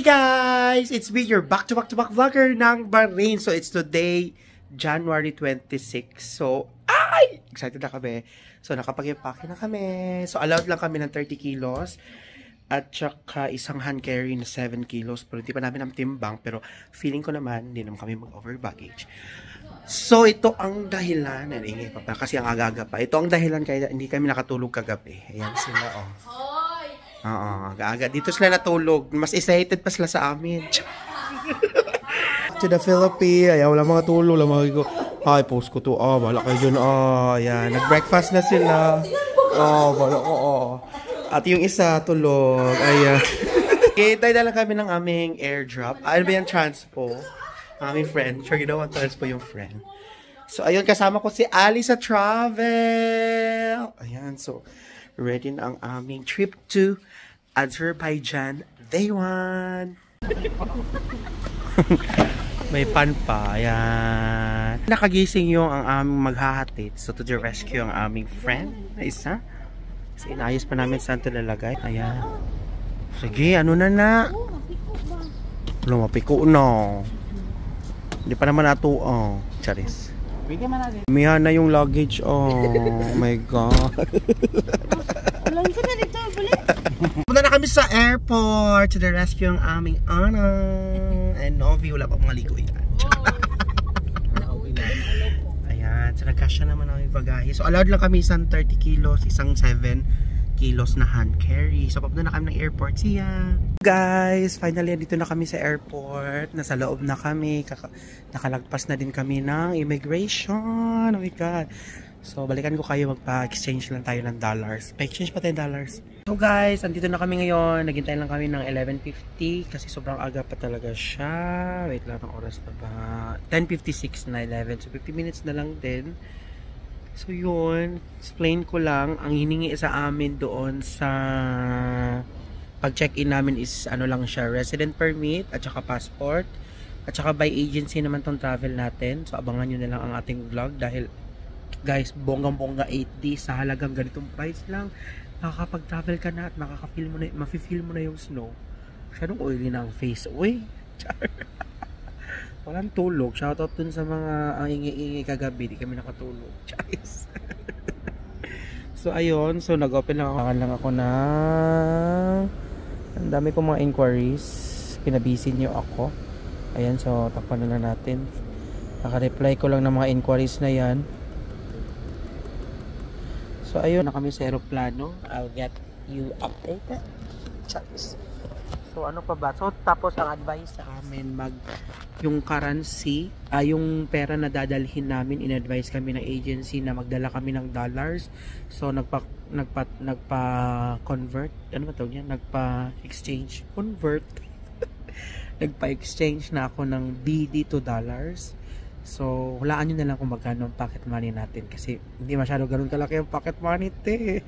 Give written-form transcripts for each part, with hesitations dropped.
Hey guys! It's me, your back-to-back-to-back vlogger ng Bahrain. So it's today, January 26. So, ay! Excited na kami. So nakapag-impake na kami. So allowed lang kami ng 30 kilos. At saka isang hand carry na 7 kilos. Pero hindi pa namin timbang. Pero feeling ko naman, hindi naman kami mag-over baggage. So ito ang dahilan. Ingay pa kasi ang agaga pa. Ito ang dahilan kaya hindi kami nakatulog kagabi. Ayan sila, oh. Oo, aga-aga. Dito sila natulog. Mas excited pa sila sa amin. To the Philippines. Ayan, wala mga tulog. Wala mga ko. Ay, post ko to. Oh, wala kayo dyan. Oh, ayan. Nag-breakfast na sila. Oh, wala ko. Oh. At yung isa, tulog. Ayan. Okay, tayo na lang kami ng aming airdrop. Ano ba yung transpo? Aming friend. Sure, you know what transpo yung friend. So, ayun, kasama ko si Ali sa travel. Ayan, so, ready na ang aming trip to Azerbaijan Day 1. May pan pa. Ayan. Nakagising yung ang aming maghahatid. So to the rescue ang aming friend na isa. So inayos pa namin saan ito lalagay. Ayan. Sige, ano na. Lumapiko na. Hindi pa naman nato. Charis. Mihan na yung luggage. Oh my God. Punta na kami sa airport to the rescue ang aming Ana and Novi. Wala pa mga ligo yan. Ayan, so nagkasya naman ang bagahe. So allowed lang kami isang 30 kilos, isang 7 kilos na hand carry. So papunta na kami ng airport. See ya! Guys, finally dito na kami sa airport. Nasa loob na kami. Nakalagpas na din kami ng immigration. Oh my God. So balikan ko kayo, magpa-exchange lang tayo ng dollars. Pa-exchange pa tayo dollars. So guys, andito na kami ngayon. Naghintay lang kami ng 11:50 kasi sobrang aga pa talaga siya. Wait lang, ang oras na ba? 10:56 na 11. So 50 minutes na lang din. So yun, explain ko lang. Ang hiningi sa amin doon sa pag-check-in namin is ano lang siya, resident permit at saka passport. At saka by agency naman tong travel natin. So abangan nyo na lang ang ating vlog dahil guys, bonggang-bongga 8 days sa halagang ganitong price lang. Makakapag-travel ka na at makaka-feel mo na, mafe-feel mo na yung snow. Masyadong oily na ang face. Uy! Walang tulog. Shoutout dun sa mga ingi-ingi kagabi. Di kami nakatulog. Charis! So, ayun. So, nag-open lang ako na ang dami kong mga inquiries. Pinabisi niyo ako. Ayan. So, takpan na lang natin. Naka-reply ko lang ng mga inquiries na yan. So ayun na kami sa aeroplano. I'll get you updated. Charis. So ano pa ba? So tapos ang advice sa amin yung currency, yung pera na dadalhin namin, in-advise kami ng agency na magdala kami ng dollars. So nagpa-convert, ano ba tawag yan? Nagpa-exchange, convert. Nagpa-exchange na ako ng BD to dollars. So, hulaan nyo na lang kung magkano ang pocket money natin kasi hindi masyado ganun kalaki ang pocket money, te.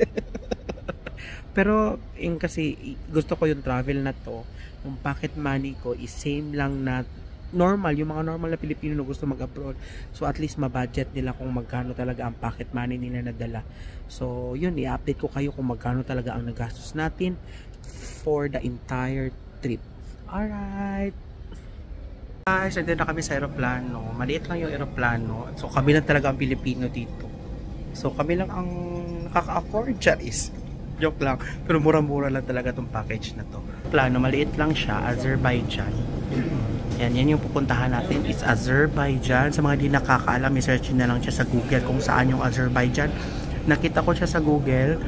Pero, kasi gusto ko yung travel na to, yung pocket money ko is same lang na normal, yung mga normal na Pilipino na gusto mag-abroad. So, at least ma-budget nila kung magkano talaga ang pocket money nila nadala. So, yun, i-update ko kayo kung magkano talaga ang nagastos natin for the entire trip. Alright! Guys, nandito na kami sa aeroplano. Maliit lang yung aeroplano. So, kami lang talaga ang Pilipino dito. So, kami lang ang nakaka-afford. Charis. Joke lang. Pero mura-mura lang talaga itong package na to. Plano, maliit lang siya. Azerbaijan. Yan yung pupuntahan natin. It's Azerbaijan. Sa mga di nakakaalam, i-search na lang siya sa Google kung saan yung Azerbaijan. Nakita ko siya sa Google.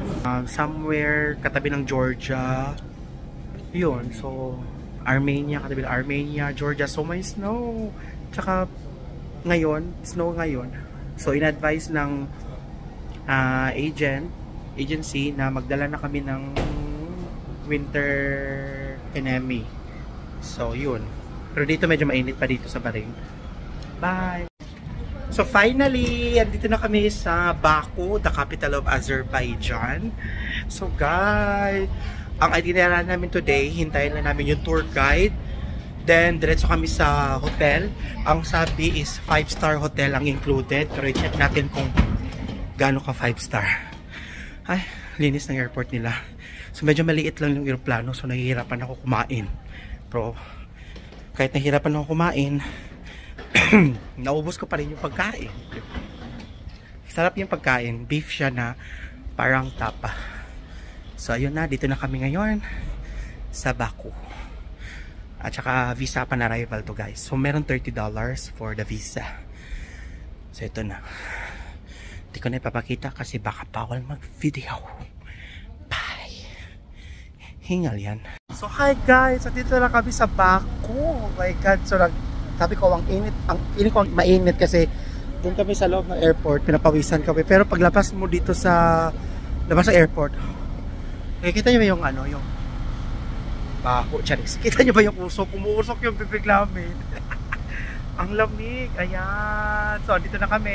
Somewhere katabi ng Georgia. Yun. So, Armenia, katabi ng Armenia, Georgia. So may snow. Tsaka ngayon, snow ngayon. So in-advise ng agency na magdala na kami ng winter enemy. So yun. Pero dito medyo mainit pa dito sa Bahrain. Bye! So finally, andito na kami sa Baku, the capital of Azerbaijan. So guys, ang itinerary namin today, hintayin lang namin yung tour guide. Then, diretso kami sa hotel. Ang sabi is 5-star hotel ang included. Pero i-check natin kung gaano ka 5-star. Ay, linis ng airport nila. So, medyo maliit lang yung aeroplano. So, nahihirapan ako kumain. Pero kahit nahirapan ako kumain, naubos ko pa rin yung pagkain. Sarap yung pagkain. Beef siya na parang tapa. So ayun na, dito na kami ngayon sa Baku. At saka visa pa na arrival to guys. So meron $30 for the visa. So ito na. Hindi ko na ipapakita kasi baka bawal mag-video. Bye. Hingal yan. So hi guys, dito na kami sa Baku. Oh my god. So sabi ko ang init, ang feeling ko mainit kasi doon kami sa loob ng airport, pinapawisan kami. Pero paglabas mo dito sa labas ng airport, kita nyo ba yung ano, yung Baku, charis. Kita nyo ba yung usok? Umuusok yung bibig namin. Ang lamig. Ayan. So, dito na kami.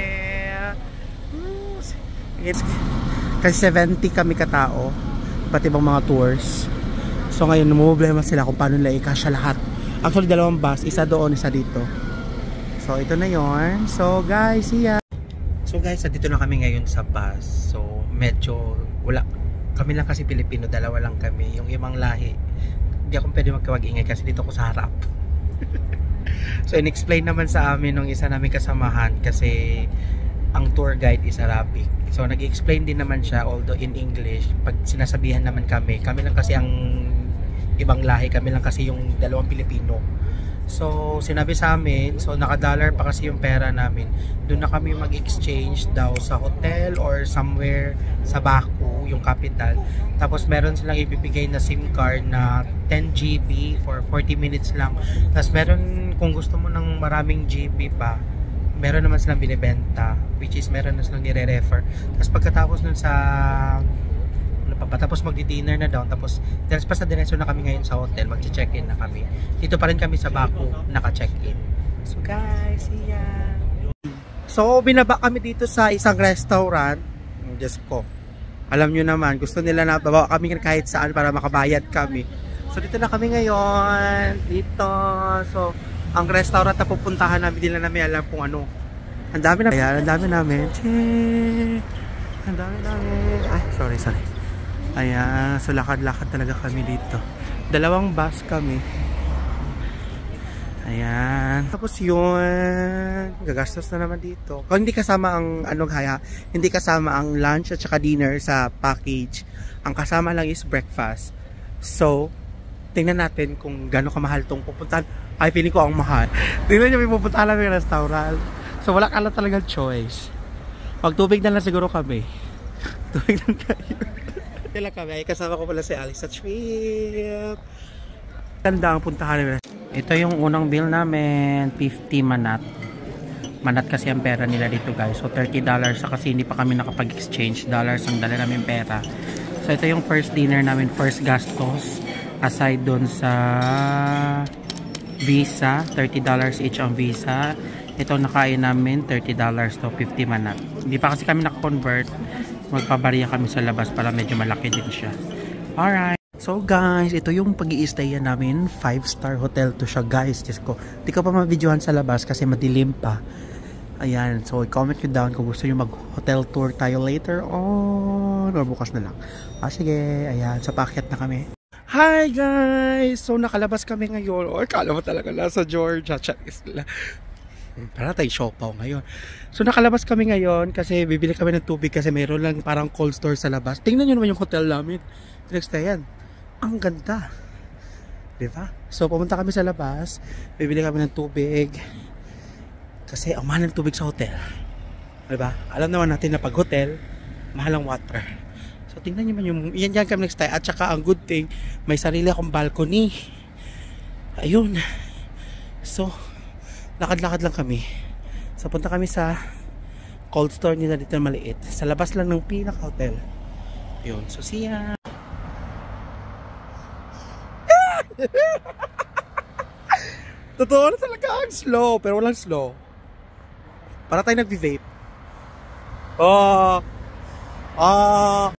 Kasi 70 kami katao. Pati ibang mga tours. So, ngayon, namumblema sila kung paano nila ikasya lahat. Actually, dalawang bus. Isa doon, isa dito. So, ito na yon. So, guys, see ya. So, guys, dito na kami ngayon sa bus. So, medyo wala. Kami lang kasi Pilipino. Dalawa lang kami. Yung ibang lahi. Hindi ako pwede magkawag-ingay kasi dito ako sa harap. So in-explain naman sa amin nung isa namin kasamahan kasi ang tour guide is Arabic. So nag-explain din naman siya although in English. Pag sinasabihan naman kami lang kasi ang ibang lahi, kami lang kasi yung dalawang Pilipino. So sinabi sa amin, so naka-dollar pa kasi yung pera namin. Doon na kami mag-exchange daw sa hotel or somewhere sa Baku, yung capital. Tapos meron silang ibibigay na SIM card na 10 GB for 40 minutes lang. Tapos meron, kung gusto mo ng maraming GB pa, meron naman silang binibenta, which is meron na silang nire-refer. Tapos pagkatapos nun sa tapos magdi-dinner na daw, tapos pa sa diretso na kami ngayon sa hotel, magche-check-in na kami. Dito pa rin kami sa Baku, naka-check-in. So guys, see ya. So binaba kami dito sa isang restaurant. Diyos ko, alam nyo naman, gusto nila na baba kami kahit saan para makabayad kami. So dito na kami ngayon, dito. So ang restaurant na pupuntahan namin, hindi na namin alam kung ano. Ang dami na, ayan, ang dami namin. Ang dami namin. Ay, sorry. Ayan, so lakad-lakad talaga kami dito. Dalawang bus kami. Ayan. Tapos yun, gagastos na naman dito. Kung hindi kasama ang hindi kasama ang lunch at saka dinner sa package. Ang kasama lang is breakfast. So, tingnan natin kung gaano kamahal tong pupuntahan. Ay, feeling ko ang mahal. Tingnan nyo, may pupuntahan lang yung restaurant. So, wala ka lang talagang choice. Magtubig na lang siguro kami. Tubig lang kayo. Kailan kami, ay kasama ko pala si Alice sa trip. Ganda ang puntahan namin. Ito yung unang bill namin, 50 manat. Manat kasi ang pera nila dito guys. So $30 sa kasi hindi pa kami nakapag-exchange dollars ang dala namin pera. So ito yung first dinner namin, first gastos. Aside dun sa visa, $30 each ang visa. Ito nakain namin, $30 to 50 manat. Hindi pa kasi kami naka-convert. Magpabariya kami sa labas para medyo malaki din siya. Alright. So guys, ito yung pag-i-stayan namin. 5-star hotel to siya guys. Just ko. Di ko pa ma-videohan sa labas kasi madilim pa. Ayan. So comment nyo down kung gusto nyo mag-hotel tour tayo later on. Or bukas na lang. Sige. Ayan. So paakyat na kami. Hi guys! So nakalabas kami ngayon. O kala mo talaga nasa Georgia. Para tayo siopaw ngayon. So nakalabas kami ngayon kasi bibili kami ng tubig kasi mayroon lang parang cold store sa labas. Tingnan nyo naman yung hotel namin. Pinagstayan. Ang ganda. Diba? So pumunta kami sa labas. Bibili kami ng tubig. Kasi ang mahal ng tubig sa hotel. Diba? Alam naman natin na pag hotel, mahal ang water. So tingnan nyo naman yung yan dyan kami nagstay. At saka ang good thing, may sarili akong balcony. Ayun. So lakad-lakad lang kami. So punta kami sa cold store nila dito na maliit. Sa labas lang ng pinaka-hotel. Yun. So see ya! Totoo na talaga ang slow. Pero walang slow. Para tayo nag-vape.